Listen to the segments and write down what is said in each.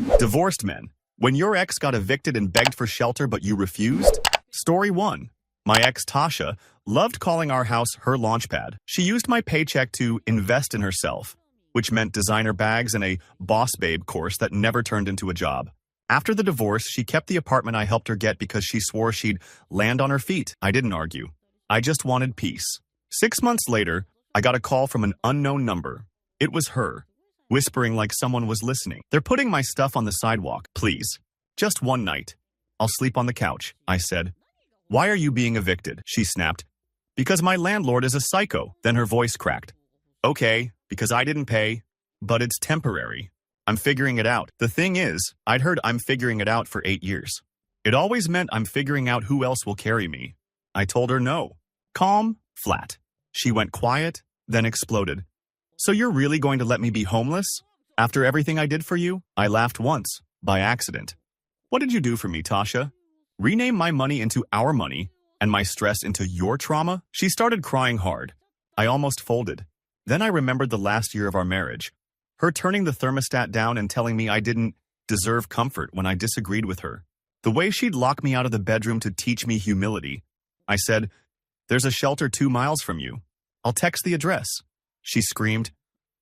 Divorced men. When your ex got evicted and begged for shelter but you refused? Story 1. My ex Tasha loved calling our house her launchpad. She used my paycheck to invest in herself, which meant designer bags and a boss babe course that never turned into a job. After the divorce, she kept the apartment I helped her get because she swore she'd land on her feet. I didn't argue. I just wanted peace. 6 months later, I got a call from an unknown number. It was her, whispering like someone was listening. "They're putting my stuff on the sidewalk. Please. Just one night. I'll sleep on the couch," I said. "Why are you being evicted?" she snapped. "Because my landlord is a psycho." Then her voice cracked. "Okay, because I didn't pay, but it's temporary. I'm figuring it out." The thing is, I'd heard "I'm figuring it out" for 8 years. It always meant I'm figuring out who else will carry me. I told her no. Calm, flat. She went quiet, then exploded. "So you're really going to let me be homeless? After everything I did for you?" I laughed once, by accident. "What did you do for me, Tasha? Rename my money into our money, and my stress into your trauma?" She started crying hard. I almost folded. Then I remembered the last year of our marriage. Her turning the thermostat down and telling me I didn't deserve comfort when I disagreed with her. The way she'd lock me out of the bedroom to teach me humility. I said, "There's a shelter 2 miles from you. I'll text the address." She screamed,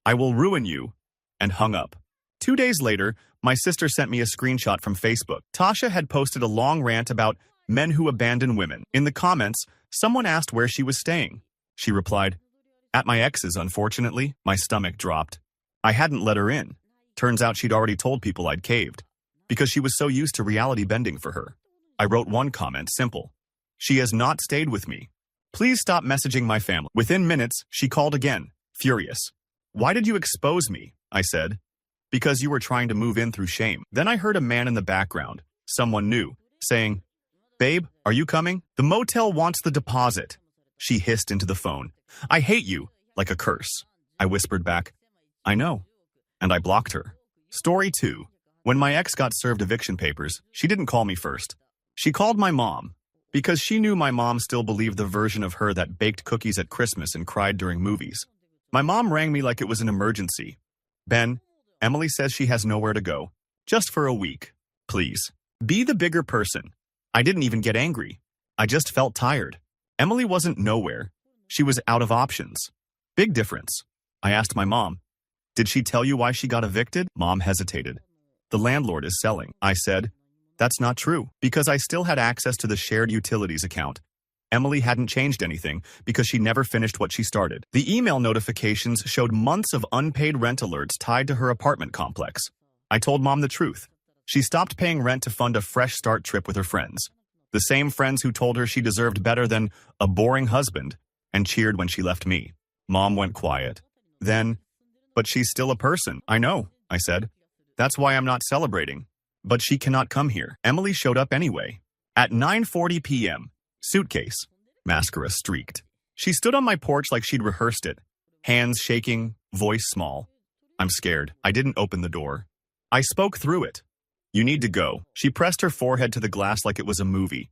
"I will ruin you," and hung up. 2 days later, my sister sent me a screenshot from Facebook. Tasha had posted a long rant about men who abandon women. In the comments, someone asked where she was staying. She replied, "At my ex's, unfortunately." My stomach dropped. I hadn't let her in. Turns out she'd already told people I'd caved, because she was so used to reality bending for her. I wrote one comment, simple. "She has not stayed with me. Please stop messaging my family." Within minutes, she called again, furious. "Why did you expose me?" I said. "Because you were trying to move in through shame." Then I heard a man in the background, someone new, saying, "Babe, are you coming? The motel wants the deposit." She hissed into the phone. "I hate you," like a curse. I whispered back, "I know." And I blocked her. Story 2. When my ex got served eviction papers, she didn't call me first. She called my mom, because she knew my mom still believed the version of her that baked cookies at Christmas and cried during movies. My mom rang me like it was an emergency. "Ben, Emily says she has nowhere to go. Just for a week. Please. Be the bigger person." I didn't even get angry. I just felt tired. Emily wasn't nowhere. She was out of options. Big difference. I asked my mom, "Did she tell you why she got evicted?" Mom hesitated. "The landlord is selling." I said, "That's not true," because I still had access to the shared utilities account. Emily hadn't changed anything because she never finished what she started. The email notifications showed months of unpaid rent alerts tied to her apartment complex. I told Mom the truth. She stopped paying rent to fund a fresh start trip with her friends. The same friends who told her she deserved better than a boring husband and cheered when she left me. Mom went quiet. Then, "But she's still a person." "I know," I said. "That's why I'm not celebrating. But she cannot come here." Emily showed up anyway. At 9:40 p.m., suitcase, mascara streaked. She stood on my porch like she'd rehearsed it. Hands shaking, voice small. "I'm scared." I didn't open the door. I spoke through it. "You need to go." She pressed her forehead to the glass like it was a movie.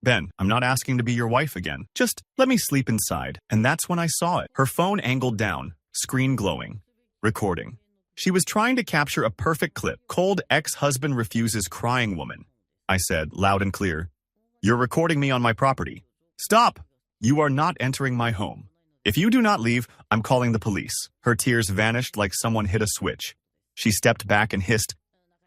"Ben, I'm not asking to be your wife again. Just let me sleep inside." And that's when I saw it. Her phone angled down, screen glowing. Recording. She was trying to capture a perfect clip. "Cold ex-husband refuses crying woman." I said, loud and clear, "You're recording me on my property. Stop! You are not entering my home. If you do not leave, I'm calling the police." Her tears vanished like someone hit a switch. She stepped back and hissed,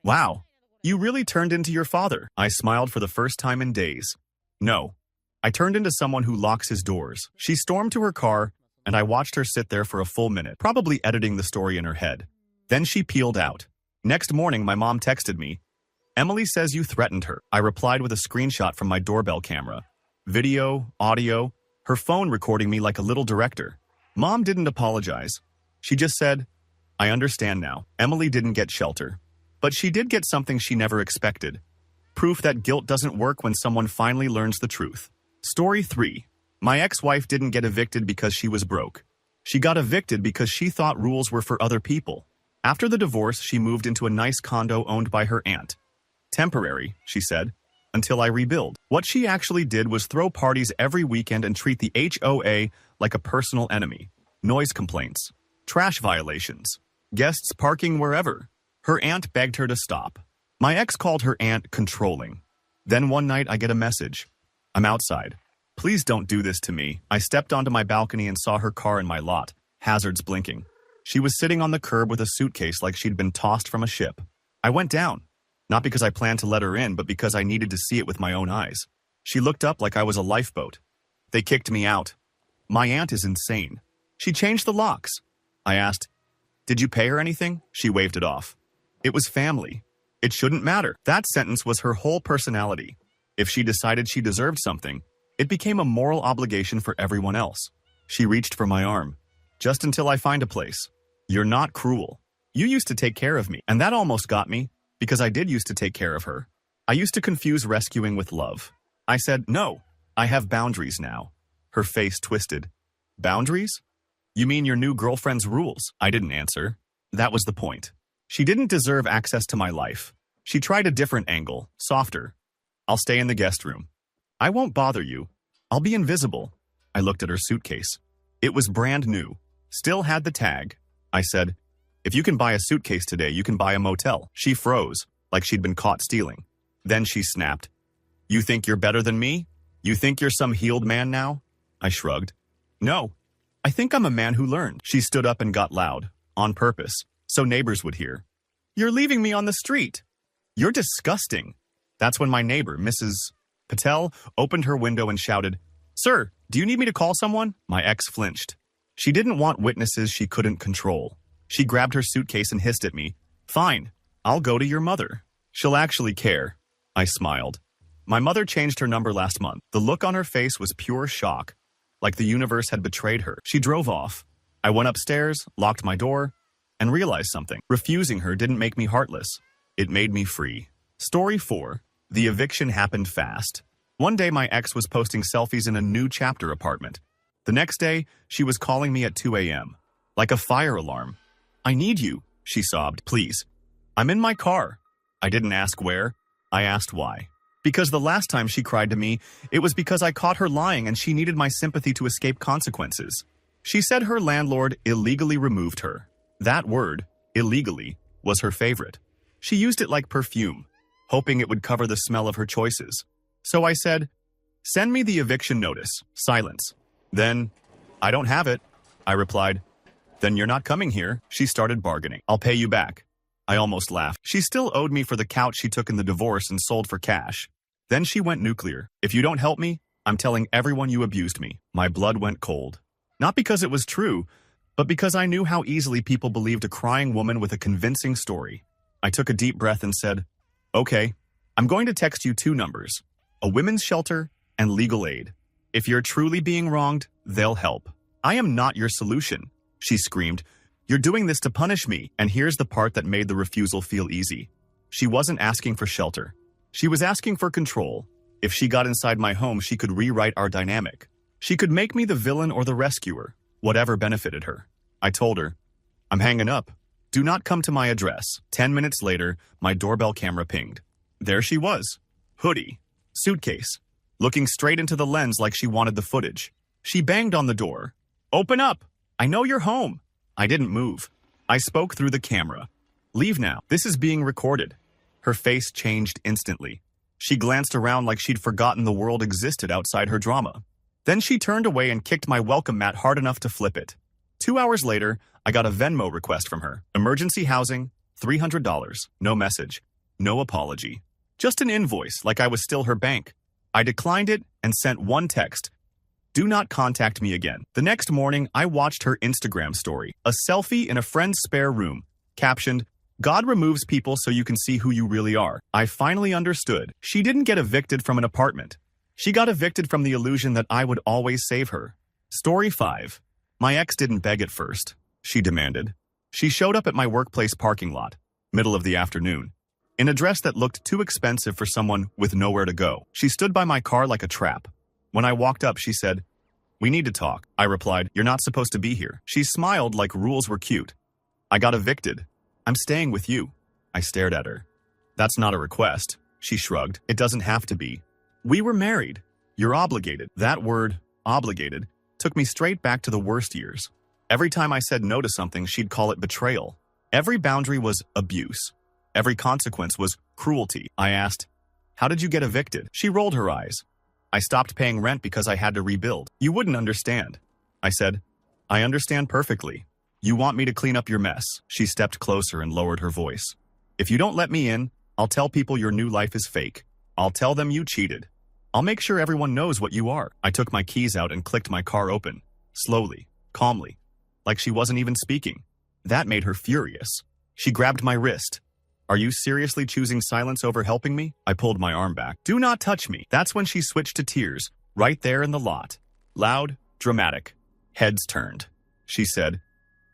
"Wow, you really turned into your father." I smiled for the first time in days. No, I turned into someone who locks his doors. She stormed to her car, and I watched her sit there for a full minute, probably editing the story in her head. Then she peeled out. Next morning, my mom texted me, "Emily says you threatened her." I replied with a screenshot from my doorbell camera. Video, audio, her phone recording me like a little director. Mom didn't apologize. She just said, "I understand now." Emily didn't get shelter. But she did get something she never expected. Proof that guilt doesn't work when someone finally learns the truth. Story 3. My ex-wife didn't get evicted because she was broke. She got evicted because she thought rules were for other people. After the divorce, she moved into a nice condo owned by her aunt. "Temporary," she said, "until I rebuild." What she actually did was throw parties every weekend and treat the HOA like a personal enemy. Noise complaints, trash violations, guests parking wherever. Her aunt begged her to stop. My ex called her aunt controlling. Then one night I get a message. I'm outside. Please don't do this to me. I stepped onto my balcony and saw her car in my lot, hazards blinking. She was sitting on the curb with a suitcase like she'd been tossed from a ship. I went down, not because I planned to let her in, but because I needed to see it with my own eyes. She looked up like I was a lifeboat. They kicked me out. My aunt is insane. She changed the locks. I asked, "Did you pay her anything?" She waved it off. It was family. It shouldn't matter. That sentence was her whole personality. If she decided she deserved something, it became a moral obligation for everyone else. She reached for my arm. "Just until I find a place. You're not cruel. You used to take care of me." And that almost got me, because I did used to take care of her. I used to confuse rescuing with love. I said, "No, I have boundaries now." Her face twisted. "Boundaries? You mean your new girlfriend's rules?" I didn't answer. That was the point. She didn't deserve access to my life. She tried a different angle, softer. "I'll stay in the guest room. I won't bother you. I'll be invisible." I looked at her suitcase. It was brand new. Still had the tag. I said, "If you can buy a suitcase today, you can buy a motel." She froze, like she'd been caught stealing. Then she snapped. "You think you're better than me? You think you're some healed man now?" I shrugged. "No, I think I'm a man who learned." She stood up and got loud, on purpose, so neighbors would hear. "You're leaving me on the street. You're disgusting." That's when my neighbor, Mrs. Patel, opened her window and shouted, "Sir, do you need me to call someone?" My ex flinched. She didn't want witnesses she couldn't control. She grabbed her suitcase and hissed at me. "Fine, I'll go to your mother. She'll actually care." I smiled. My mother changed her number last month. The look on her face was pure shock, like the universe had betrayed her. She drove off. I went upstairs, locked my door, and realized something. Refusing her didn't make me heartless. It made me free. Story 4. The eviction happened fast. One day my ex was posting selfies in a new chapter apartment. The next day, she was calling me at 2 a.m. Like a fire alarm. "I need you," she sobbed. "Please. I'm in my car." I didn't ask where. I asked why. Because the last time she cried to me, it was because I caught her lying and she needed my sympathy to escape consequences. She said her landlord illegally removed her. That word, illegally, was her favorite. She used it like perfume, hoping it would cover the smell of her choices. So I said, "Send me the eviction notice." Silence. Then, "I don't have it." I replied, "Then you're not coming here." She started bargaining. "I'll pay you back." I almost laughed. She still owed me for the couch she took in the divorce and sold for cash. Then she went nuclear. "If you don't help me, I'm telling everyone you abused me." My blood went cold. Not because it was true, but because I knew how easily people believed a crying woman with a convincing story. I took a deep breath and said, "Okay, I'm going to text you 2 numbers, a women's shelter and legal aid. If you're truly being wronged, they'll help." "I am not your solution," she screamed. "You're doing this to punish me." And here's the part that made the refusal feel easy. She wasn't asking for shelter. She was asking for control. If she got inside my home, she could rewrite our dynamic. She could make me the villain or the rescuer, whatever benefited her. I told her, "I'm hanging up. Do not come to my address." 10 minutes later, my doorbell camera pinged. There she was. Hoodie. Suitcase. Looking straight into the lens like she wanted the footage. She banged on the door. "Open up. I know you're home." I didn't move. I spoke through the camera. "Leave now. This is being recorded." Her face changed instantly. She glanced around like she'd forgotten the world existed outside her drama. Then she turned away and kicked my welcome mat hard enough to flip it. 2 hours later, I got a Venmo request from her. Emergency housing, $300. No message. No apology. Just an invoice, like I was still her bank. I declined it and sent one text. "Do not contact me again." The next morning, I watched her Instagram story. A selfie in a friend's spare room. Captioned, "God removes people so you can see who you really are." I finally understood. She didn't get evicted from an apartment. She got evicted from the illusion that I would always save her. Story 5. My ex didn't beg at first. She demanded. She showed up at my workplace parking lot, middle of the afternoon, in a dress that looked too expensive for someone with nowhere to go. She stood by my car like a trap. When I walked up, she said, "We need to talk." I replied, "You're not supposed to be here." She smiled like rules were cute. "I got evicted. I'm staying with you." I stared at her. "That's not a request." She shrugged. "It doesn't have to be. We were married. You're obligated." That word, obligated, took me straight back to the worst years. Every time I said no to something, she'd call it betrayal. Every boundary was abuse. Every consequence was cruelty. I asked, "How did you get evicted?" She rolled her eyes. "I stopped paying rent because I had to rebuild." "You wouldn't understand." I said, "I understand perfectly. You want me to clean up your mess." She stepped closer and lowered her voice. "If you don't let me in, I'll tell people your new life is fake. I'll tell them you cheated. I'll make sure everyone knows what you are." I took my keys out and clicked my car open, slowly, calmly, like she wasn't even speaking. That made her furious. She grabbed my wrist. "Are you seriously choosing silence over helping me?" I pulled my arm back. "Do not touch me." That's when she switched to tears, right there in the lot. Loud, dramatic. Heads turned. She said,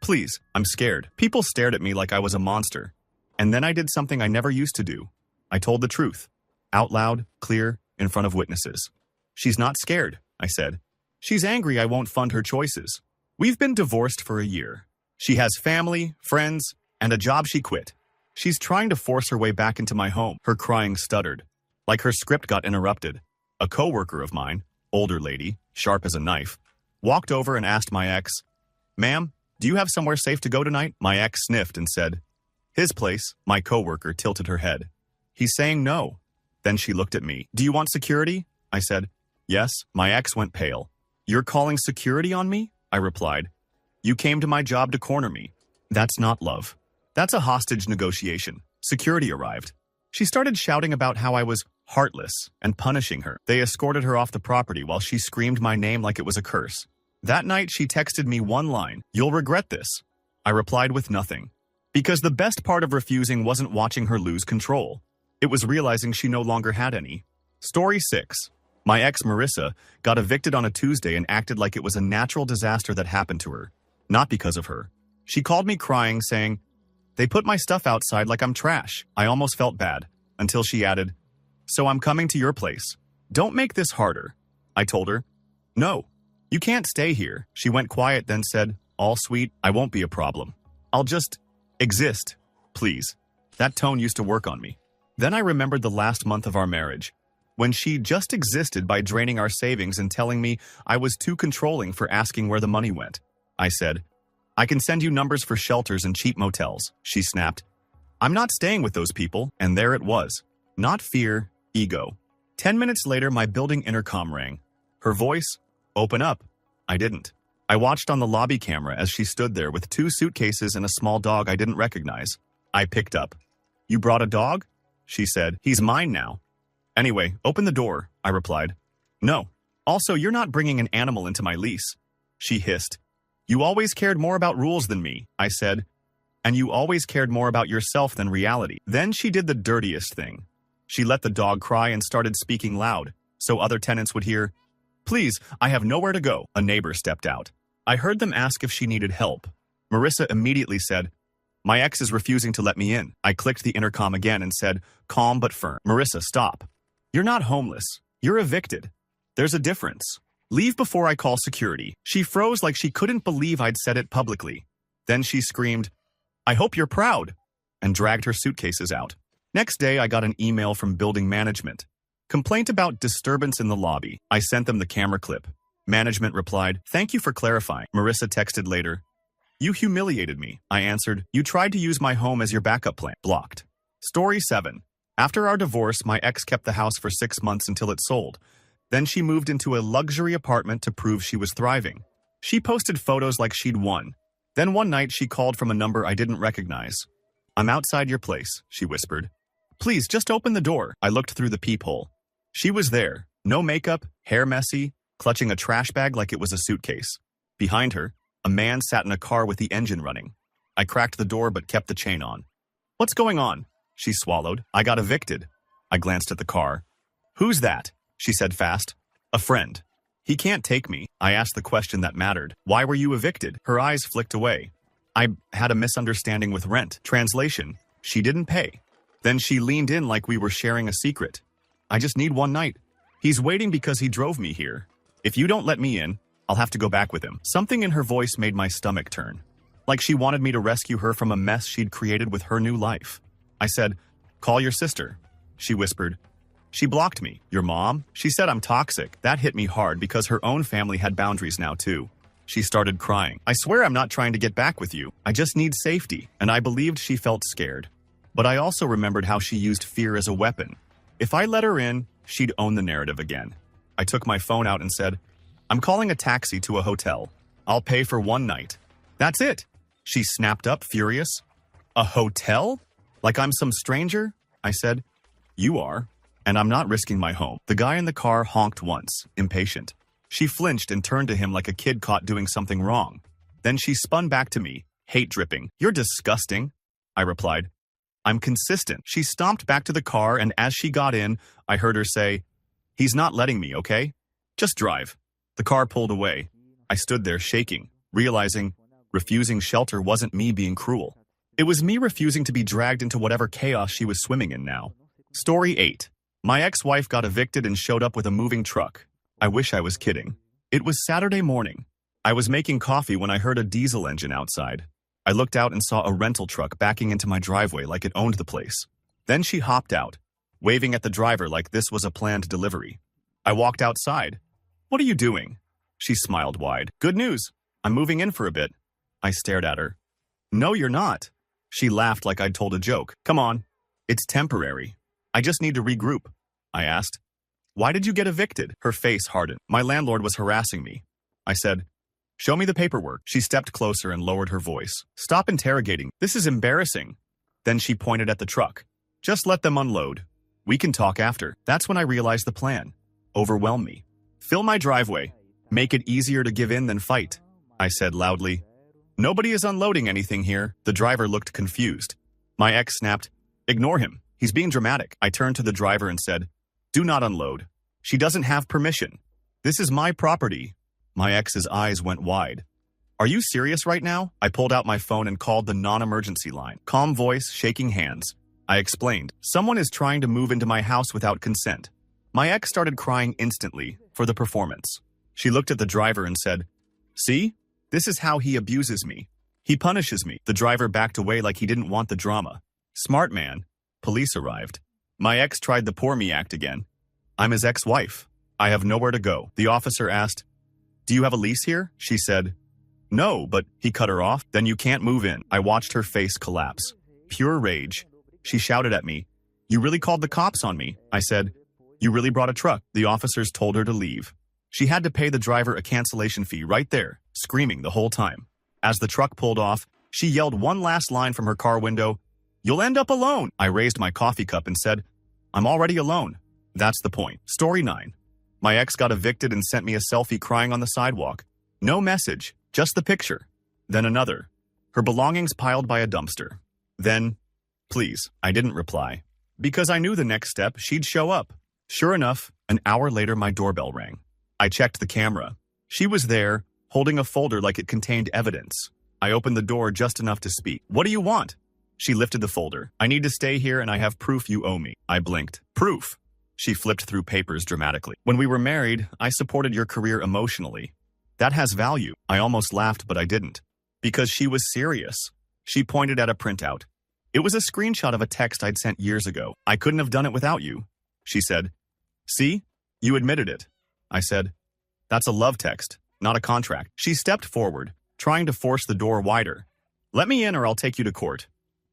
"Please, I'm scared." People stared at me like I was a monster. And then I did something I never used to do. I told the truth. Out loud, clear, in front of witnesses. "She's not scared," I said. "She's angry I won't fund her choices. We've been divorced for a year. She has family, friends, and a job she quit. She's trying to force her way back into my home." Her crying stuttered, like her script got interrupted. A coworker of mine, older lady, sharp as a knife, walked over and asked my ex, "Ma'am, do you have somewhere safe to go tonight?" My ex sniffed and said, "His place." My coworker tilted her head. "He's saying no." Then she looked at me. "Do you want security?" I said, "Yes." My ex went pale. "You're calling security on me?" I replied. "You came to my job to corner me. That's not love. That's a hostage negotiation." Security arrived. She started shouting about how I was heartless and punishing her. They escorted her off the property while she screamed my name like it was a curse. That night, she texted me one line, "You'll regret this." I replied with nothing. Because the best part of refusing wasn't watching her lose control. It was realizing she no longer had any. Story 6. My ex, Marissa, got evicted on a Tuesday and acted like it was a natural disaster that happened to her. Not because of her. She called me crying, saying, "They put my stuff outside like I'm trash." I almost felt bad, until she added, "So I'm coming to your place. Don't make this harder." I told her, "No, you can't stay here." She went quiet, then said, all sweet, "I won't be a problem. I'll just exist, please." That tone used to work on me. Then I remembered the last month of our marriage, when she just existed by draining our savings and telling me I was too controlling for asking where the money went. I said, "I can send you numbers for shelters and cheap motels." She snapped, "I'm not staying with those people." And there it was. Not fear, ego. 10 minutes later, my building intercom rang. Her voice, "Open up." I didn't. I watched on the lobby camera as she stood there with 2 suitcases and a small dog I didn't recognize. I picked up. "You brought a dog?" She said, "He's mine now." "Anyway, open the door," I replied. "No. Also, you're not bringing an animal into my lease." She hissed. "You always cared more about rules than me," I said. "And you always cared more about yourself than reality." Then she did the dirtiest thing. She let the dog cry and started speaking loud, so other tenants would hear, "Please, I have nowhere to go." A neighbor stepped out. I heard them ask if she needed help. Marissa immediately said, "My ex is refusing to let me in." I clicked the intercom again and said, calm but firm, "Marissa, stop. You're not homeless. You're evicted. There's a difference. Leave before I call security." She froze like she couldn't believe I'd said it publicly. Then she screamed, "I hope you're proud," and dragged her suitcases out. Next day, I got an email from building management. Complaint about disturbance in the lobby. I sent them the camera clip. Management replied, "Thank you for clarifying." Marissa texted later, "You humiliated me." I answered, "You tried to use my home as your backup plan." Blocked. Story 7. After our divorce, my ex kept the house for 6 months until it sold. Then she moved into a luxury apartment to prove she was thriving. She posted photos like she'd won. Then one night she called from a number I didn't recognize. "I'm outside your place," she whispered. "Please, just open the door." I looked through the peephole. She was there, no makeup, hair messy, clutching a trash bag like it was a suitcase. Behind her, a man sat in a car with the engine running. I cracked the door but kept the chain on. "What's going on?" She swallowed. "I got evicted." I glanced at the car. "Who's that?" She said fast. "A friend." "He can't take me." I asked the question that mattered. "Why were you evicted?" Her eyes flicked away. "I had a misunderstanding with rent." Translation, she didn't pay. Then she leaned in like we were sharing a secret. "I just need one night. He's waiting because he drove me here. If you don't let me in, I'll have to go back with him." Something in her voice made my stomach turn. Like she wanted me to rescue her from a mess she'd created with her new life. I said, "Call your sister." She whispered. "She blocked me." "Your mom?" She said I'm toxic. That hit me hard because her own family had boundaries now too. She started crying. I swear I'm not trying to get back with you. I just need safety. And I believed she felt scared. But I also remembered how she used fear as a weapon. If I let her in, she'd own the narrative again. I took my phone out and said, I'm calling a taxi to a hotel. I'll pay for one night. That's it. She snapped up, furious. A hotel? Like I'm some stranger? I said, you are, and I'm not risking my home. The guy in the car honked once, impatient. She flinched and turned to him like a kid caught doing something wrong. Then she spun back to me, hate dripping. You're disgusting, I replied. I'm consistent. She stomped back to the car, and as she got in, I heard her say, he's not letting me, okay? Just drive. The car pulled away. I stood there shaking, realizing refusing shelter wasn't me being cruel. It was me refusing to be dragged into whatever chaos she was swimming in now. Story 8. My ex-wife got evicted and showed up with a moving truck. I wish I was kidding. It was Saturday morning. I was making coffee when I heard a diesel engine outside. I looked out and saw a rental truck backing into my driveway like it owned the place. Then she hopped out, waving at the driver like this was a planned delivery. I walked outside. What are you doing? She smiled wide. Good news. I'm moving in for a bit. I stared at her. No, you're not. She laughed like I'd told a joke. Come on. It's temporary. I just need to regroup. I asked. Why did you get evicted? Her face hardened. My landlord was harassing me. I said, show me the paperwork. She stepped closer and lowered her voice. Stop interrogating. This is embarrassing. Then she pointed at the truck. Just let them unload. We can talk after. That's when I realized the plan. Overwhelm me. Fill my driveway. Make it easier to give in than fight. I said loudly. Nobody is unloading anything here. The driver looked confused. My ex snapped, ignore him. He's being dramatic. I turned to the driver and said, do not unload. She doesn't have permission. This is my property. My ex's eyes went wide. Are you serious right now? I pulled out my phone and called the non-emergency line. Calm voice, shaking hands. I explained, someone is trying to move into my house without consent. My ex started crying instantly for the performance. She looked at the driver and said, see? This is how he abuses me. He punishes me. The driver backed away like he didn't want the drama. Smart man. Police arrived. My ex tried the poor me act again. I'm his ex-wife. I have nowhere to go. The officer asked, do you have a lease here? She said, no, but he cut her off. Then you can't move in. I watched her face collapse. Pure rage. She shouted at me, you really called the cops on me. I said, you really brought a truck. The officers told her to leave. She had to pay the driver a cancellation fee right there, screaming the whole time. As the truck pulled off, she yelled one last line from her car window, you'll end up alone. I raised my coffee cup and said, I'm already alone. That's the point. Story 9. My ex got evicted and sent me a selfie crying on the sidewalk. No message, just the picture. Then another. Her belongings piled by a dumpster. Then, please, I didn't reply. Because I knew the next step, she'd show up. Sure enough, an hour later my doorbell rang. I checked the camera. She was there, holding a folder like it contained evidence. I opened the door just enough to speak. What do you want? She lifted the folder. I need to stay here and I have proof you owe me. I blinked. Proof? She flipped through papers dramatically. When we were married, I supported your career emotionally. That has value. I almost laughed, but I didn't. Because she was serious. She pointed at a printout. It was a screenshot of a text I'd sent years ago. I couldn't have done it without you. She said, see? You admitted it. I said, that's a love text, not a contract. She stepped forward, trying to force the door wider. Let me in or I'll take you to court.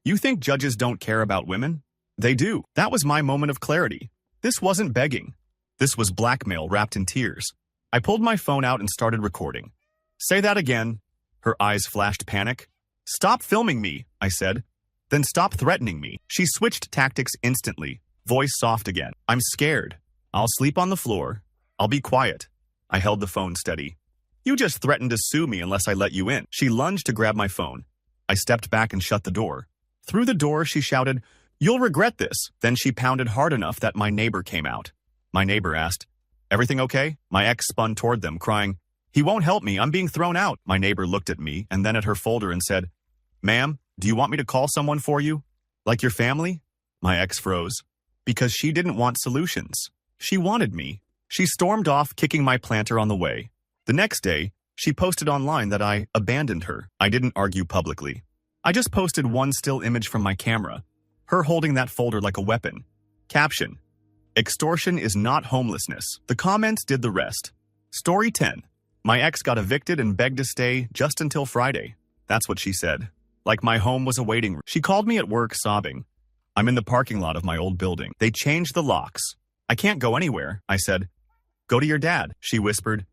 You think judges don't care about women? They do. That was my moment of clarity. This wasn't begging. This was blackmail wrapped in tears. I pulled my phone out and started recording. Say that again. Her eyes flashed panic. Stop filming me, I said. Then stop threatening me. She switched tactics instantly, voice soft again. I'm scared. I'll sleep on the floor. I'll be quiet. I held the phone steady. You just threatened to sue me unless I let you in. She lunged to grab my phone. I stepped back and shut the door. Through the door, she shouted, you'll regret this. Then she pounded hard enough that my neighbor came out. My neighbor asked, everything okay? My ex spun toward them, crying, he won't help me. I'm being thrown out. My neighbor looked at me and then at her folder and said, ma'am, do you want me to call someone for you? Like your family? My ex froze. Because she didn't want solutions. She wanted me. She stormed off, kicking my planter on the way. The next day, she posted online that I abandoned her. I didn't argue publicly. I just posted one still image from my camera, her holding that folder like a weapon. Caption: extortion is not homelessness. The comments did the rest. Story 10. My ex got evicted and begged to stay just until Friday. That's what she said. Like my home was a waiting room. She called me at work sobbing. I'm in the parking lot of my old building. They changed the locks. I can't go anywhere, I said. Go to your dad, she whispered.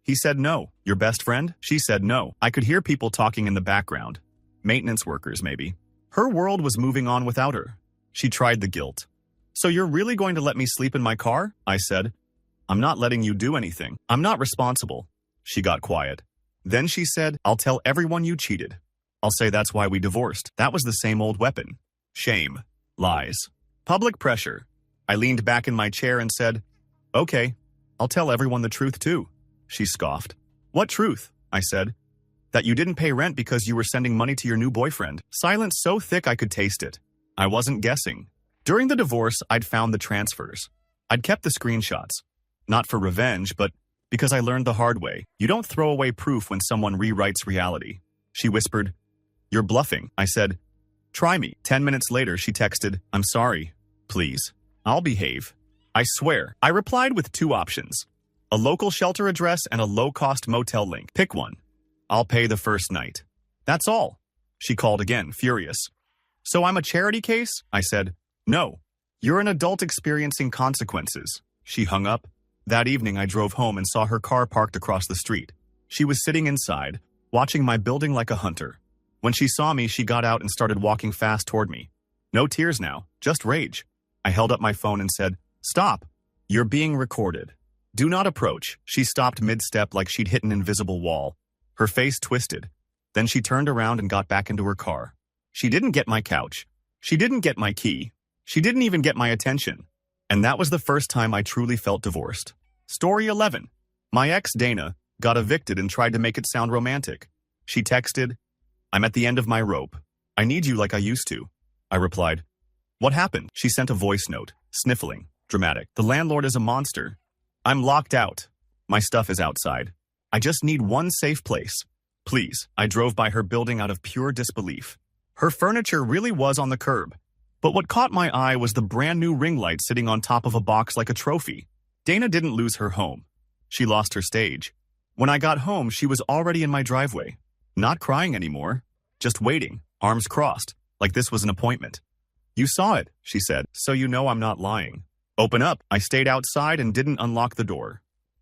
He said no. Your best friend? She said no. I could hear people talking in the background. Maintenance workers, maybe. Her world was moving on without her. She tried the guilt. So you're really going to let me sleep in my car? I said. I'm not letting you do anything. I'm not responsible. She got quiet. Then she said, I'll tell everyone you cheated. I'll say that's why we divorced. That was the same old weapon. Shame. Lies. Public pressure. I leaned back in my chair and said, okay, I'll tell everyone the truth too. She scoffed. What truth? I said. That you didn't pay rent because you were sending money to your new boyfriend. Silence so thick I could taste it. I wasn't guessing. During the divorce, I'd found the transfers. I'd kept the screenshots. Not for revenge, but because I learned the hard way. You don't throw away proof when someone rewrites reality. She whispered, You're bluffing. I said, Try me. 10 minutes later, she texted, I'm sorry. Please. I'll behave. I swear. I replied with 2 options. A local shelter address and a low-cost motel link. Pick one. I'll pay the first night. That's all. She called again, furious. So I'm a charity case? I said, No. You're an adult experiencing consequences. She hung up. That evening, I drove home and saw her car parked across the street. She was sitting inside, watching my building like a hunter. When she saw me, she got out and started walking fast toward me. No tears now, just rage. I held up my phone and said, Stop. You're being recorded. Do not approach. She stopped mid-step like she'd hit an invisible wall. Her face twisted. Then she turned around and got back into her car. She didn't get my couch. She didn't get my key. She didn't even get my attention. And that was the first time I truly felt divorced. Story 11. My ex, Dana, got evicted and tried to make it sound romantic. She texted, I'm at the end of my rope. I need you like I used to. I replied, What happened? She sent a voice note, sniffling, dramatic. The landlord is a monster. I'm locked out. My stuff is outside. I just need one safe place. Please. I drove by her building out of pure disbelief. Her furniture really was on the curb. But what caught my eye was the brand new ring light sitting on top of a box like a trophy. Dana didn't lose her home. She lost her stage. When I got home, she was already in my driveway. Not crying anymore. Just waiting, arms crossed, like this was an appointment. You saw it, she said, so you know I'm not lying. Open up. I stayed outside and didn't unlock the door.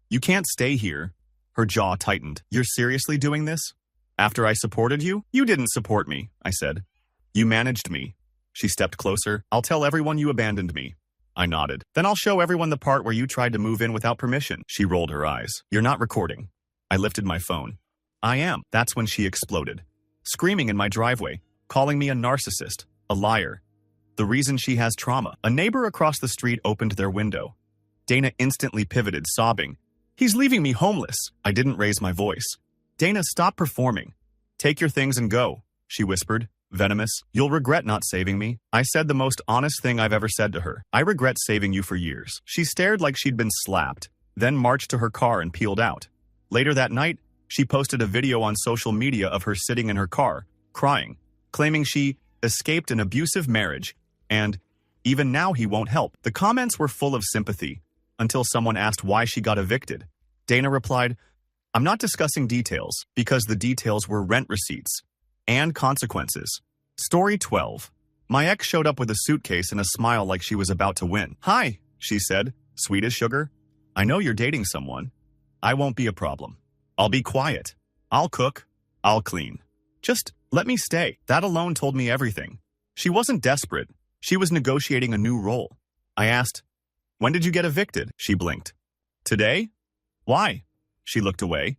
You can't stay here. Her jaw tightened. You're seriously doing this? After I supported you? You didn't support me, I said. You managed me. She stepped closer. I'll tell everyone you abandoned me. I nodded. Then I'll show everyone the part where you tried to move in without permission. She rolled her eyes. You're not recording. I lifted my phone. I am. That's when she exploded. Screaming in my driveway, calling me a narcissist, a liar. The reason she has trauma. A neighbor across the street opened their window. Dana instantly pivoted, sobbing. He's leaving me homeless. I didn't raise my voice. Dana, stop performing. Take your things and go, she whispered, venomous. You'll regret not saving me. I said the most honest thing I've ever said to her. I regret saving you for years. She stared like she'd been slapped, then marched to her car and peeled out. Later that night, she posted a video on social media of her sitting in her car, crying, claiming she escaped an abusive marriage, and even now he won't help. The comments were full of sympathy, until someone asked why she got evicted. Dana replied, I'm not discussing details, because the details were rent receipts and consequences. Story 12. My ex showed up with a suitcase and a smile like she was about to win. Hi, she said, sweet as sugar. I know you're dating someone. I won't be a problem. I'll be quiet. I'll cook. I'll clean. Just let me stay. That alone told me everything. She wasn't desperate. She was negotiating a new role. I asked, When did you get evicted? She blinked. Today? Why? She looked away.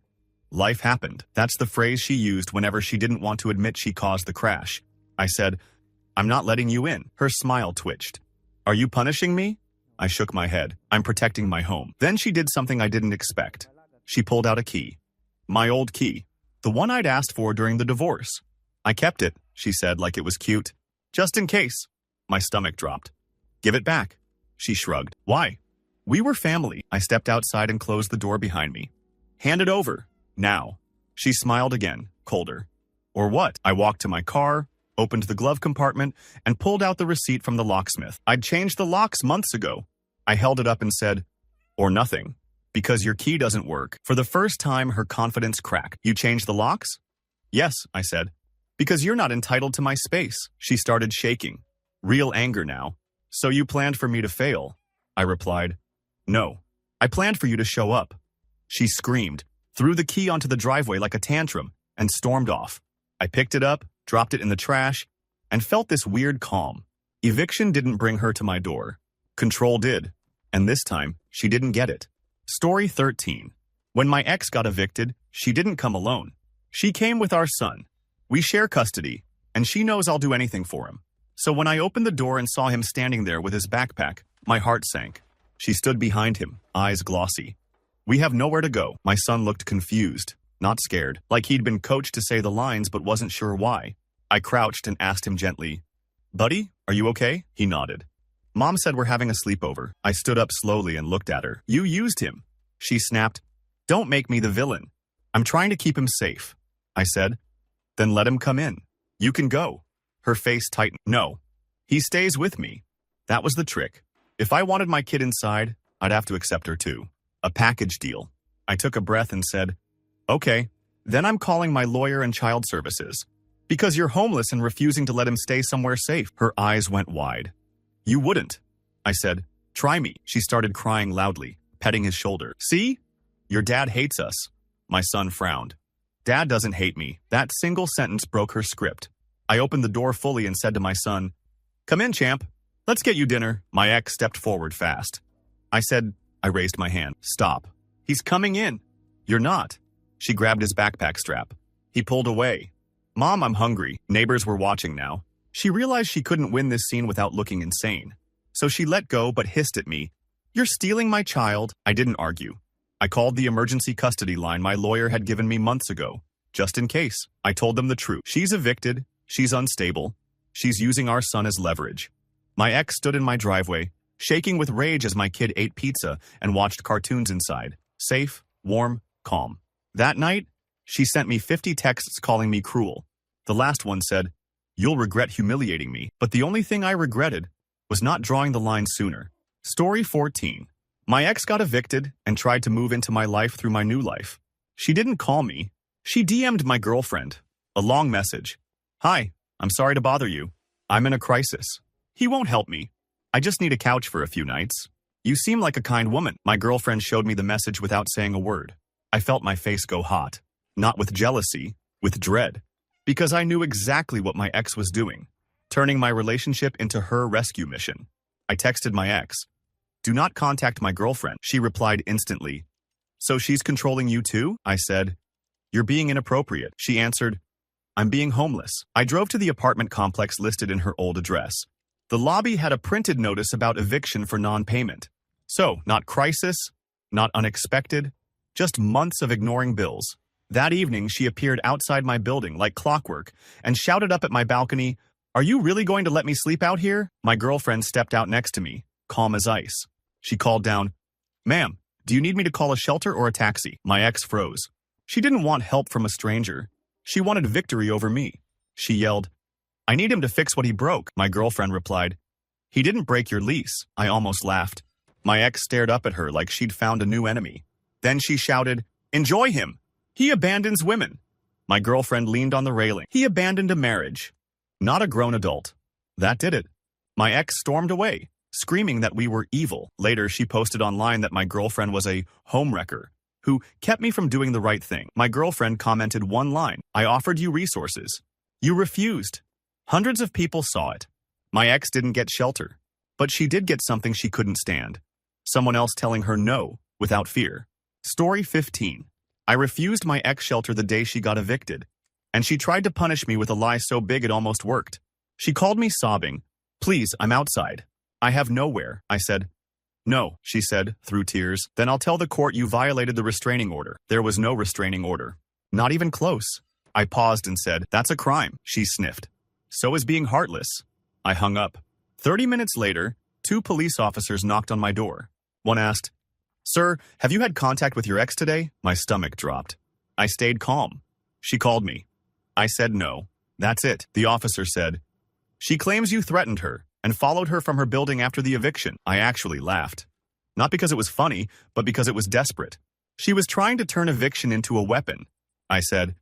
Life happened. That's the phrase she used whenever she didn't want to admit she caused the crash. I said, I'm not letting you in. Her smile twitched. Are you punishing me? I shook my head. I'm protecting my home. Then she did something I didn't expect. She pulled out a key. My old key. The one I'd asked for during the divorce. I kept it, she said like it was cute. Just in case. My stomach dropped. Give it back. She shrugged. Why? We were family. I stepped outside and closed the door behind me. Hand it over. Now. She smiled again, colder. Or what? I walked to my car, opened the glove compartment, and pulled out the receipt from the locksmith. I'd changed the locks months ago. I held it up and said, or nothing. Because your key doesn't work. For the first time, her confidence cracked. You changed the locks? Yes, I said. Because you're not entitled to my space. She started shaking. Real anger now. So you planned for me to fail? I replied. No. I planned for you to show up. She screamed, threw the key onto the driveway like a tantrum, and stormed off. I picked it up, dropped it in the trash, and felt this weird calm. Eviction didn't bring her to my door. Control did. And this time, she didn't get it. Story 13. When my ex got evicted, she didn't come alone. She came with our son. We share custody, and she knows I'll do anything for him. So when I opened the door and saw him standing there with his backpack, my heart sank. She stood behind him, eyes glossy. We have nowhere to go. My son looked confused, not scared, like he'd been coached to say the lines but wasn't sure why. I crouched and asked him gently, "Buddy, are you okay?" He nodded. Mom said we're having a sleepover. I stood up slowly and looked at her. You used him. She snapped, "Don't make me the villain. I'm trying to keep him safe." I said, "Then let him come in. You can go." Her face tightened. No, he stays with me. That was the trick. If I wanted my kid inside, I'd have to accept her too. A package deal. I took a breath and said, "Okay, then I'm calling my lawyer and child services. Because you're homeless and refusing to let him stay somewhere safe." Her eyes went wide. "You wouldn't." I said, "Try me." She started crying loudly, petting his shoulder. "See? Your dad hates us." My son frowned. "Dad doesn't hate me." That single sentence broke her script. I opened the door fully and said to my son, "Come in, champ. Let's get you dinner." My ex stepped forward fast. I raised my hand. "Stop. He's coming in." "You're not." She grabbed his backpack strap. He pulled away. "Mom, I'm hungry." Neighbors were watching now. She realized she couldn't win this scene without looking insane. So she let go but hissed at me, "You're stealing my child." I didn't argue. I called the emergency custody line my lawyer had given me months ago, just in case. I told them the truth. She's evicted. She's unstable. She's using our son as leverage. My ex stood in my driveway, shaking with rage as my kid ate pizza and watched cartoons inside. Safe, warm, calm. That night, she sent me 50 texts calling me cruel. The last one said, "You'll regret humiliating me." But the only thing I regretted was not drawing the line sooner. Story 14. My ex got evicted and tried to move into my life through my new life. She didn't call me. She DM'd my girlfriend. A long message. "Hi, I'm sorry to bother you. I'm in a crisis. He won't help me. I just need a couch for a few nights. You seem like a kind woman." My girlfriend showed me the message without saying a word. I felt my face go hot. Not with jealousy, with dread. Because I knew exactly what my ex was doing. Turning my relationship into her rescue mission. I texted my ex. "Do not contact my girlfriend." She replied instantly. "So she's controlling you too?" I said. "You're being inappropriate." She answered, "I'm being homeless." I drove to the apartment complex listed in her old address. The lobby had a printed notice about eviction for non-payment. So, not crisis, not unexpected, just months of ignoring bills. That evening, she appeared outside my building like clockwork and shouted up at my balcony, "Are you really going to let me sleep out here?" My girlfriend stepped out next to me, calm as ice. She called down, "Ma'am, do you need me to call a shelter or a taxi?" My ex froze. She didn't want help from a stranger. She wanted victory over me. She yelled, "I need him to fix what he broke." My girlfriend replied, "He didn't break your lease." I almost laughed. My ex stared up at her like she'd found a new enemy. Then she shouted, "Enjoy him. He abandons women." My girlfriend leaned on the railing. "He abandoned a marriage. Not a grown adult." That did it. My ex stormed away, screaming that we were evil. Later, she posted online that my girlfriend was a homewrecker who kept me from doing the right thing. My girlfriend commented one line, "I offered you resources. You refused." Hundreds of people saw it. My ex didn't get shelter, but she did get something she couldn't stand. Someone else telling her no, without fear. Story 15. I refused my ex shelter the day she got evicted, and she tried to punish me with a lie so big it almost worked. She called me sobbing, "Please, I'm outside. I have nowhere." I said, "No," she said, through tears. "Then I'll tell the court you violated the restraining order." There was no restraining order. Not even close. I paused and said, "That's a crime." She sniffed. "So is being heartless." I hung up. 30 minutes later, 2 police officers knocked on my door. One asked, "Sir, have you had contact with your ex today?" My stomach dropped. I stayed calm. She called me. I said no. "That's it," the officer said. "She claims you threatened her and followed her from her building after the eviction." I actually laughed. Not because it was funny, but because it was desperate. She was trying to turn eviction into a weapon. I said,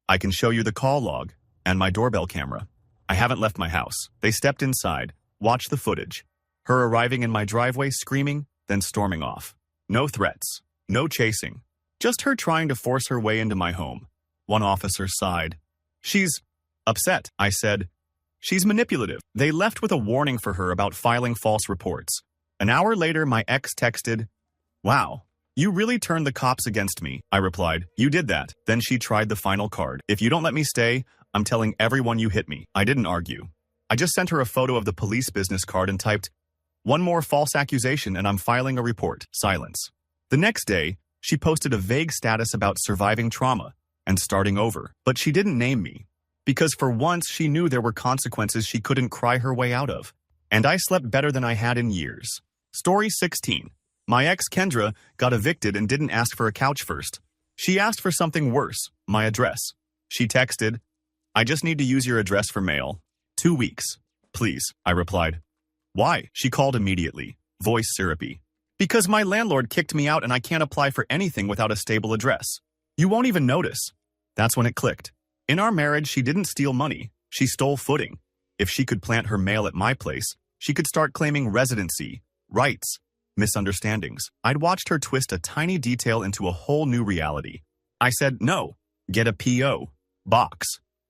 I can show you the call log and my doorbell camera. I haven't left my house. They stepped inside, watched the footage. Her arriving in my driveway screaming, then storming off. No threats, no chasing. Just her trying to force her way into my home. One officer sighed. She's upset, I said. She's manipulative. They left with a warning for her about filing false reports. An hour later, my ex texted, Wow, you really turned the cops against me, I replied. You did that. Then she tried the final card. If you don't let me stay, I'm telling everyone you hit me. I didn't argue. I just sent her a photo of the police business card and typed, One more false accusation and I'm filing a report. Silence. The next day, she posted a vague status about surviving trauma and starting over. But she didn't name me. Because for once, she knew there were consequences she couldn't cry her way out of. And I slept better than I had in years. Story 16. My ex Kendra got evicted and didn't ask for a couch first. She asked for something worse, my address. She texted, I just need to use your address for mail. 2 weeks. Please, I replied. Why? She called immediately, voice syrupy. Because my landlord kicked me out and I can't apply for anything without a stable address. You won't even notice. That's when it clicked. In our marriage, she didn't steal money. She stole footing. If she could plant her mail at my place, she could start claiming residency, rights, misunderstandings. I'd watched her twist a tiny detail into a whole new reality. I said, no, get a P.O. box.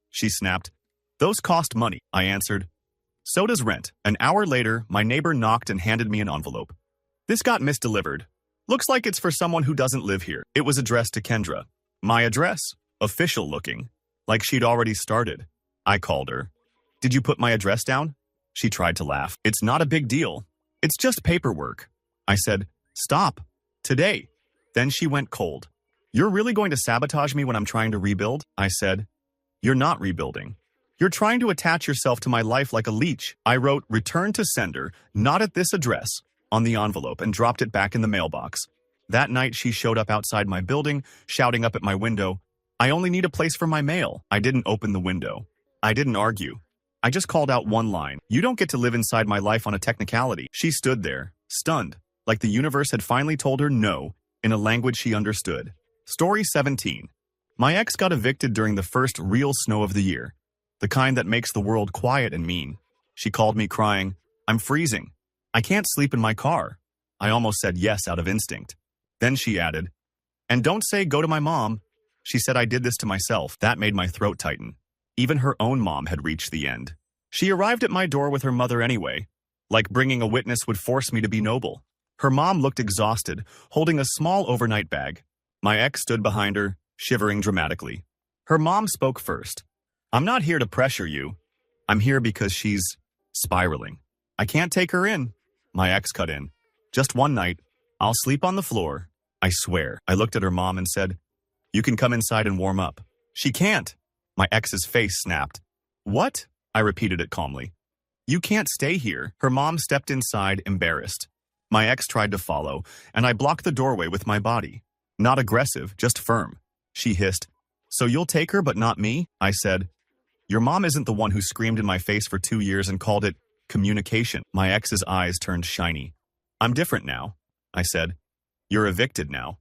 She snapped, those cost money, I answered. So does rent. An hour later, my neighbor knocked and handed me an envelope. This got misdelivered. Looks like it's for someone who doesn't live here. It was addressed to Kendra. My address? Official looking. Like she'd already started. I called her. Did you put my address down? She tried to laugh. It's not a big deal. It's just paperwork. I said, stop. Today. Then she went cold. You're really going to sabotage me when I'm trying to rebuild? I said. You're not rebuilding. You're trying to attach yourself to my life like a leech. I wrote, return to sender, not at this address, on the envelope and dropped it back in the mailbox. That night she showed up outside my building, shouting up at my window, I only need a place for my mail. I didn't open the window. I didn't argue. I just called out one line. You don't get to live inside my life on a technicality. She stood there, stunned, like the universe had finally told her no, in a language she understood. Story 17. My ex got evicted during the first real snow of the year. The kind that makes the world quiet and mean. She called me crying, I'm freezing. I can't sleep in my car. I almost said yes out of instinct. Then she added, and don't say go to my mom. She said I did this to myself. That made my throat tighten. Even her own mom had reached the end. She arrived at my door with her mother anyway. Like bringing a witness would force me to be noble. Her mom looked exhausted, holding a small overnight bag. My ex stood behind her, shivering dramatically. Her mom spoke first. I'm not here to pressure you. I'm here because she's spiraling. I can't take her in. My ex cut in. Just one night. I'll sleep on the floor. I swear. I looked at her mom and said, you can come inside and warm up. She can't. My ex's face snapped. What? I repeated it calmly. You can't stay here. Her mom stepped inside, embarrassed. My ex tried to follow, and I blocked the doorway with my body. Not aggressive, just firm. She hissed, so you'll take her but not me? I said, your mom isn't the one who screamed in my face for 2 years and called it communication. My ex's eyes turned shiny. I'm different now, I said. You're evicted now.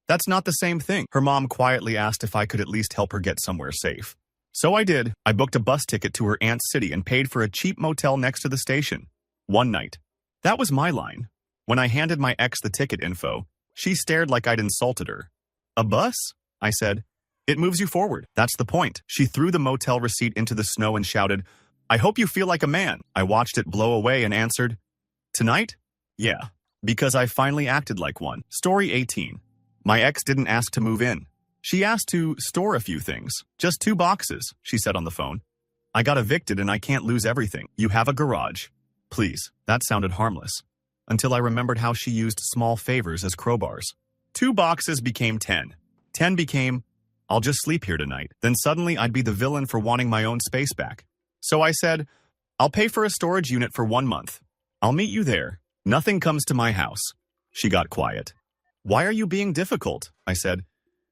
That's not the same thing. Her mom quietly asked if I could at least help her get somewhere safe. So I did. I booked a bus ticket to her aunt's city and paid for a cheap motel next to the station. One night. That was my line. When I handed my ex the ticket info, she stared like I'd insulted her. A bus? I said. It moves you forward. That's the point. She threw the motel receipt into the snow and shouted, I hope you feel like a man. I watched it blow away and answered, tonight? Yeah, because I finally acted like one. Story 18. My ex didn't ask to move in. She asked to store a few things. Just 2 boxes, she said on the phone. I got evicted and I can't lose everything. You have a garage. Please. That sounded harmless. Until I remembered how she used small favors as crowbars. 2 boxes became 10. 10 became, I'll just sleep here tonight. Then suddenly I'd be the villain for wanting my own space back. So I said, I'll pay for a storage unit for 1 month. I'll meet you there. Nothing comes to my house. She got quiet. Why are you being difficult? I said.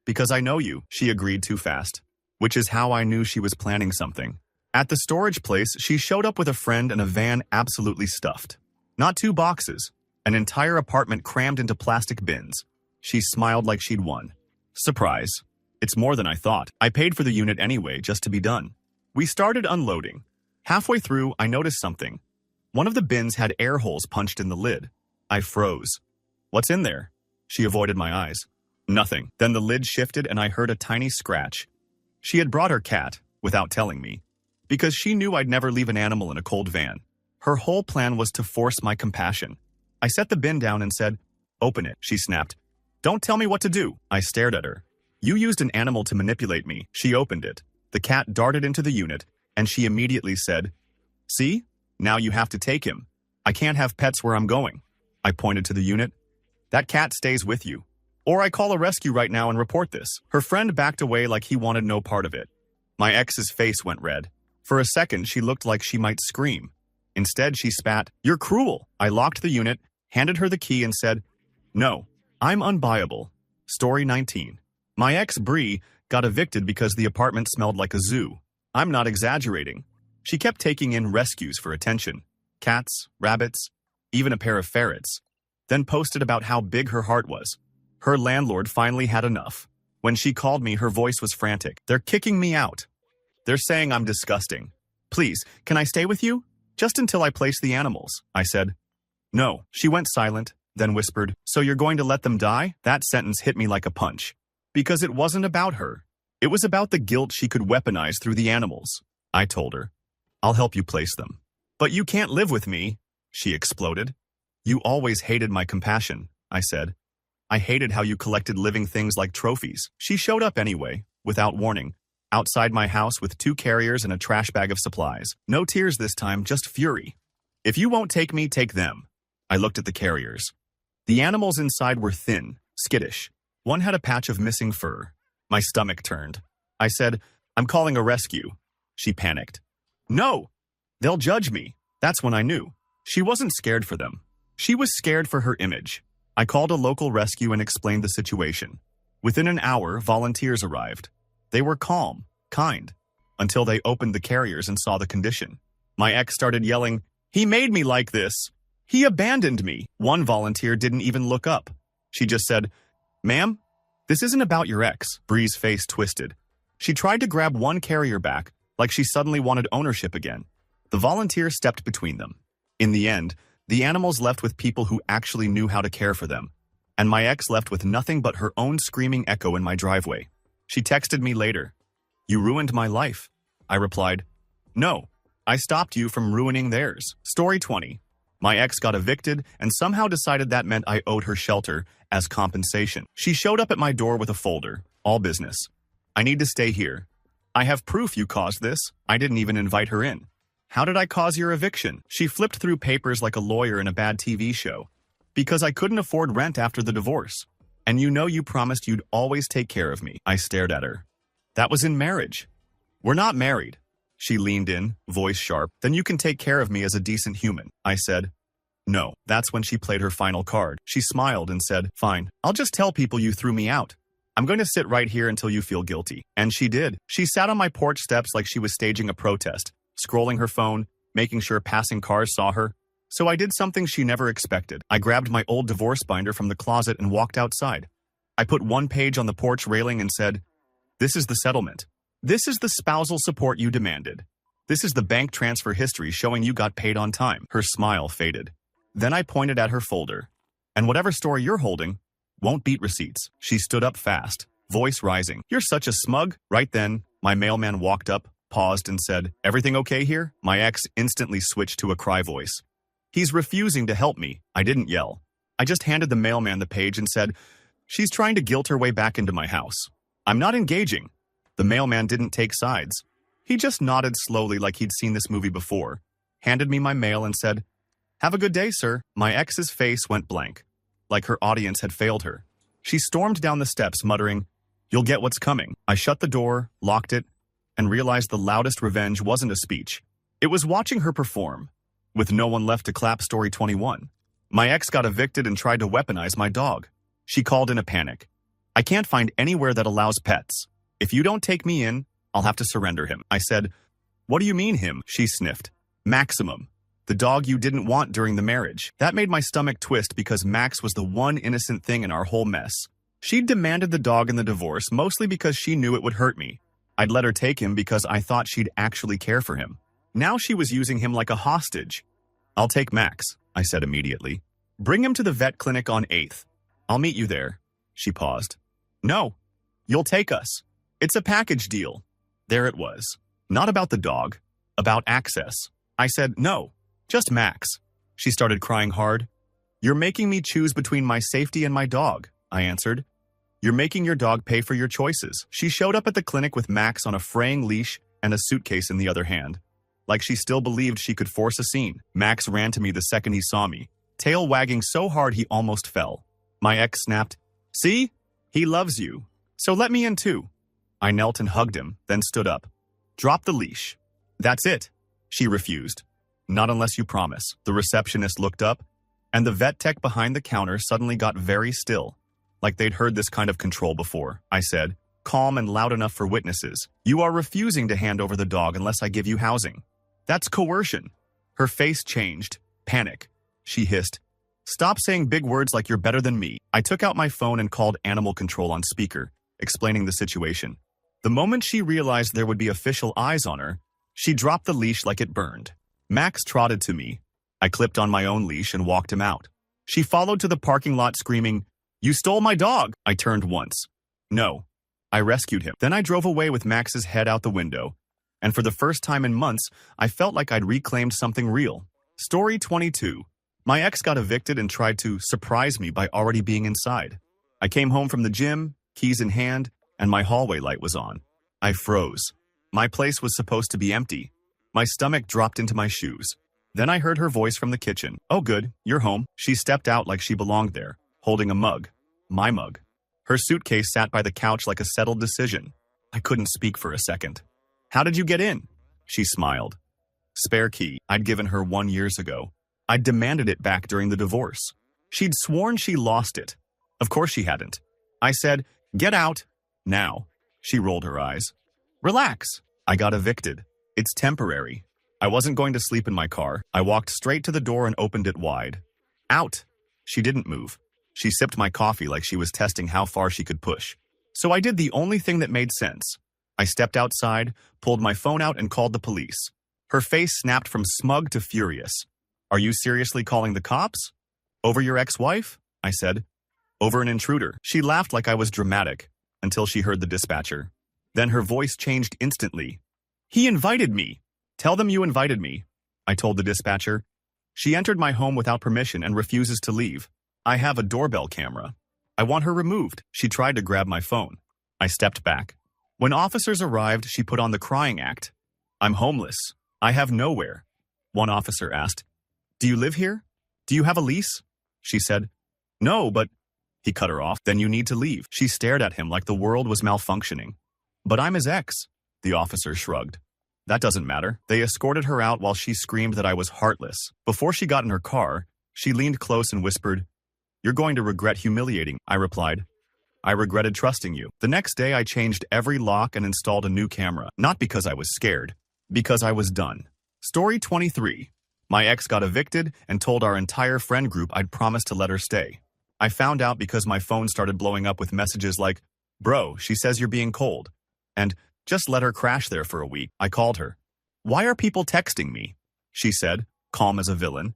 Because I know you, she agreed too fast. Which is how I knew she was planning something. At the storage place, she showed up with a friend and a van absolutely stuffed. Not 2 boxes, An entire apartment crammed into plastic bins. She smiled like she'd won. Surprise. It's more than I thought. I paid for the unit anyway, just to be done. We started unloading. Halfway through, I noticed something. One of the bins had air holes punched in the lid. I froze. What's in there? She avoided my eyes. Nothing. Then the lid shifted and I heard a tiny scratch. She had brought her cat, without telling me, because she knew I'd never leave an animal in a cold van. Her whole plan was to force my compassion. I set the bin down and said, "Open it," she snapped. "Don't tell me what to do." I stared at her. "You used an animal to manipulate me." She opened it. The cat darted into the unit, and she immediately said, "See? Now you have to take him. I can't have pets where I'm going." I pointed to the unit. "That cat stays with you. Or I call a rescue right now and report this." Her friend backed away like he wanted no part of it. My ex's face went red. For a second, she looked like she might scream. Instead, she spat, "You're cruel." I locked the unit, handed her the key, and said, "No, I'm unbuyable." Story 19. My ex, Bree, got evicted because the apartment smelled like a zoo. I'm not exaggerating. She kept taking in rescues for attention. Cats, rabbits, even a pair of ferrets. Then posted about how big her heart was. Her landlord finally had enough. When she called me, her voice was frantic. "They're kicking me out. They're saying I'm disgusting. Please, can I stay with you? Just until I place the animals." I said, "No." She went silent, then whispered, "So you're going to let them die?" That sentence hit me like a punch. Because it wasn't about her. It was about the guilt she could weaponize through the animals. I told her, "I'll help you place them." "But you can't live with me," she exploded. "You always hated my compassion," I said. "I hated how you collected living things like trophies." She showed up anyway, without warning, outside my house with 2 carriers and a trash bag of supplies. No tears this time, just fury. "If you won't take me, take them." I looked at the carriers. The animals inside were thin, skittish. One had a patch of missing fur. My stomach turned. I said, "I'm calling a rescue." She panicked. "No! They'll judge me." That's when I knew. She wasn't scared for them. She was scared for her image. I called a local rescue and explained the situation. Within an hour, volunteers arrived. They were calm, kind, until they opened the carriers and saw the condition. My ex started yelling, "He made me like this. He abandoned me." One volunteer didn't even look up. She just said, "Ma'am, this isn't about your ex." Bree's face twisted. She tried to grab one carrier back, like she suddenly wanted ownership again. The volunteer stepped between them. In the end, the animals left with people who actually knew how to care for them, and my ex left with nothing but her own screaming echo in my driveway. She texted me later. "You ruined my life." I replied, "No, I stopped you from ruining theirs." Story 20. My ex got evicted and somehow decided that meant I owed her shelter as compensation. She showed up at my door with a folder, all business. "I need to stay here. I have proof you caused this." I didn't even invite her in. "How did I cause your eviction?" She flipped through papers like a lawyer in a bad TV show. "Because I couldn't afford rent after the divorce. And you know you promised you'd always take care of me." I stared at her. "That was in marriage." "We're not married." She leaned in, voice sharp. "Then you can take care of me as a decent human." I said, "No." That's when she played her final card. She smiled and said, "Fine, I'll just tell people you threw me out. I'm going to sit right here until you feel guilty." And she did. She sat on my porch steps like she was staging a protest, scrolling her phone, making sure passing cars saw her. So I did something she never expected. I grabbed my old divorce binder from the closet and walked outside. I put one page on the porch railing and said, "This is the settlement. This is the spousal support you demanded. This is the bank transfer history showing you got paid on time." Her smile faded. Then I pointed at her folder. "And whatever story you're holding won't beat receipts." She stood up fast, voice rising. "You're such a smug." Right then, my mailman walked up, paused, and said, "Everything okay here?" My ex instantly switched to a cry voice. "He's refusing to help me." I didn't yell. I just handed the mailman the page and said, "She's trying to guilt her way back into my house. I'm not engaging." The mailman didn't take sides. He just nodded slowly like he'd seen this movie before, handed me my mail and said, "Have a good day, sir." My ex's face went blank, like her audience had failed her. She stormed down the steps, muttering, "You'll get what's coming." I shut the door, locked it, and realized the loudest revenge wasn't a speech. It was watching her perform, with no one left to clap. Story 21. My ex got evicted and tried to weaponize my dog. She called in a panic. "I can't find anywhere that allows pets. If you don't take me in, I'll have to surrender him." I said, "What do you mean him?" She sniffed. "Maximum. The dog you didn't want during the marriage. That made my stomach twist because Max was the one innocent thing in our whole mess. She'd demanded the dog in the divorce mostly because she knew it would hurt me. I'd let her take him because I thought she'd actually care for him. Now she was using him like a hostage. I'll take Max, I said immediately. Bring him to the vet clinic on 8th. I'll meet you there. She paused. No, you'll take us. It's a package deal. There it was. Not about the dog, about access. I said, no, just Max. She started crying hard. You're making me choose between my safety and my dog, I answered. You're making your dog pay for your choices. She showed up at the clinic with Max on a fraying leash and a suitcase in the other hand. Like she still believed she could force a scene. Max ran to me the second he saw me, tail wagging so hard he almost fell. My ex snapped, see? He loves you. So let me in too. I knelt and hugged him, then stood up. Drop the leash. That's it. She refused. Not unless you promise. The receptionist looked up, and the vet tech behind the counter suddenly got very still, like they'd heard this kind of control before. I said, calm and loud enough for witnesses. You are refusing to hand over the dog unless I give you housing. That's coercion. Her face changed. Panic. She hissed, stop saying big words like you're better than me. I took out my phone and called animal control on speaker, explaining the situation. The moment she realized there would be official eyes on her, she dropped the leash like it burned. Max trotted to me. I clipped on my own leash and walked him out. She followed to the parking lot screaming, you stole my dog! I turned once. No. I rescued him. Then I drove away with Max's head out the window. And for the first time in months, I felt like I'd reclaimed something real. Story 22. My ex got evicted and tried to surprise me by already being inside. I came home from the gym, keys in hand, and my hallway light was on. I froze. My place was supposed to be empty. My stomach dropped into my shoes. Then I heard her voice from the kitchen. Oh good, you're home. She stepped out like she belonged there, holding a mug. My mug. Her suitcase sat by the couch like a settled decision. I couldn't speak for a second. How did you get in? She smiled. Spare key. I'd given her 1 year ago. I'd demanded it back during the divorce. She'd sworn she lost it. Of course she hadn't. I said, get out. Now. She rolled her eyes. Relax. I got evicted. It's temporary. I wasn't going to sleep in my car. I walked straight to the door and opened it wide. Out. She didn't move. She sipped my coffee like she was testing how far she could push. So I did the only thing that made sense. I stepped outside, pulled my phone out, and called the police. Her face snapped from smug to furious. Are you seriously calling the cops? Over your ex-wife? I said. Over an intruder. She laughed like I was dramatic, until she heard the dispatcher. Then her voice changed instantly. He invited me. Tell them you invited me, I told the dispatcher. She entered my home without permission and refuses to leave. I have a doorbell camera. I want her removed. She tried to grab my phone. I stepped back. When officers arrived, she put on the crying act. I'm homeless. I have nowhere. One officer asked, do you live here? Do you have a lease? She said, no, but... He cut her off. Then you need to leave. She stared at him like the world was malfunctioning. But I'm his ex. The officer shrugged. That doesn't matter. They escorted her out while she screamed that I was heartless. Before she got in her car, she leaned close and whispered, you're going to regret humiliating, I replied. I regretted trusting you. The next day I changed every lock and installed a new camera. Not because I was scared, because I was done. Story 23. My ex got evicted and told our entire friend group I'd promised to let her stay. I found out because my phone started blowing up with messages like, bro, she says you're being cold. And, just let her crash there for a week. I called her. Why are people texting me? She said, calm as a villain.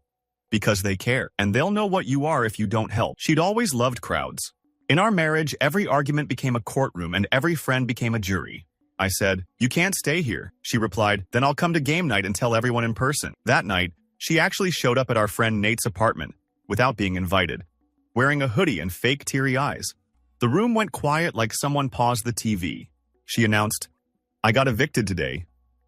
Because they care, and they'll know what you are if you don't help. She'd always loved crowds. In our marriage, every argument became a courtroom and every friend became a jury. I said, you can't stay here. She replied, then I'll come to game night and tell everyone in person. That night, she actually showed up at our friend Nate's apartment, without being invited, wearing a hoodie and fake teary eyes. The room went quiet like someone paused the TV. She announced, I got evicted today,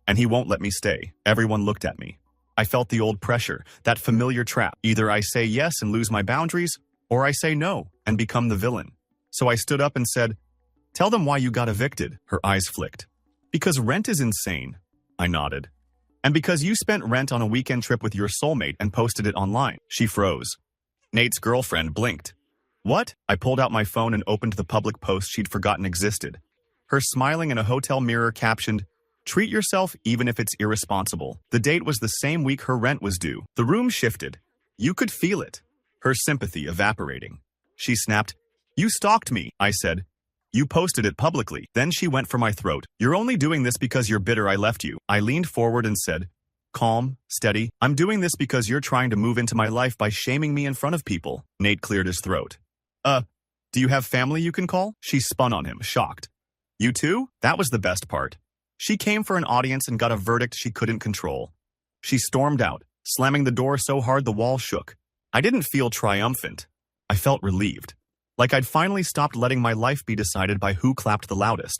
and he won't let me stay. Everyone looked at me. I felt the old pressure, that familiar trap. Either I say yes and lose my boundaries, or I say no and become the villain. So I stood up and said, tell them why you got evicted. Her eyes flicked. Because rent is insane. I nodded. And because you spent rent on a weekend trip with your soulmate and posted it online. She froze. Nate's girlfriend blinked. What? I pulled out my phone and opened the public post she'd forgotten existed. Her smiling in a hotel mirror captioned, Treat yourself even if it's irresponsible. The date was the same week her rent was due. The room shifted. You could feel it. Her sympathy evaporating. She snapped, "You stalked me," I said. "You posted it publicly." Then she went for my throat. "You're only doing this because you're bitter I left you." I leaned forward and said, calm, steady, "I'm doing this because you're trying to move into my life by shaming me in front of people." Nate cleared his throat. Do you have family you can call?" She spun on him, shocked. "You too?" That was the best part. She came for an audience and got a verdict she couldn't control. She stormed out, slamming the door so hard the wall shook. I didn't feel triumphant. I felt relieved. Like I'd finally stopped letting my life be decided by who clapped the loudest.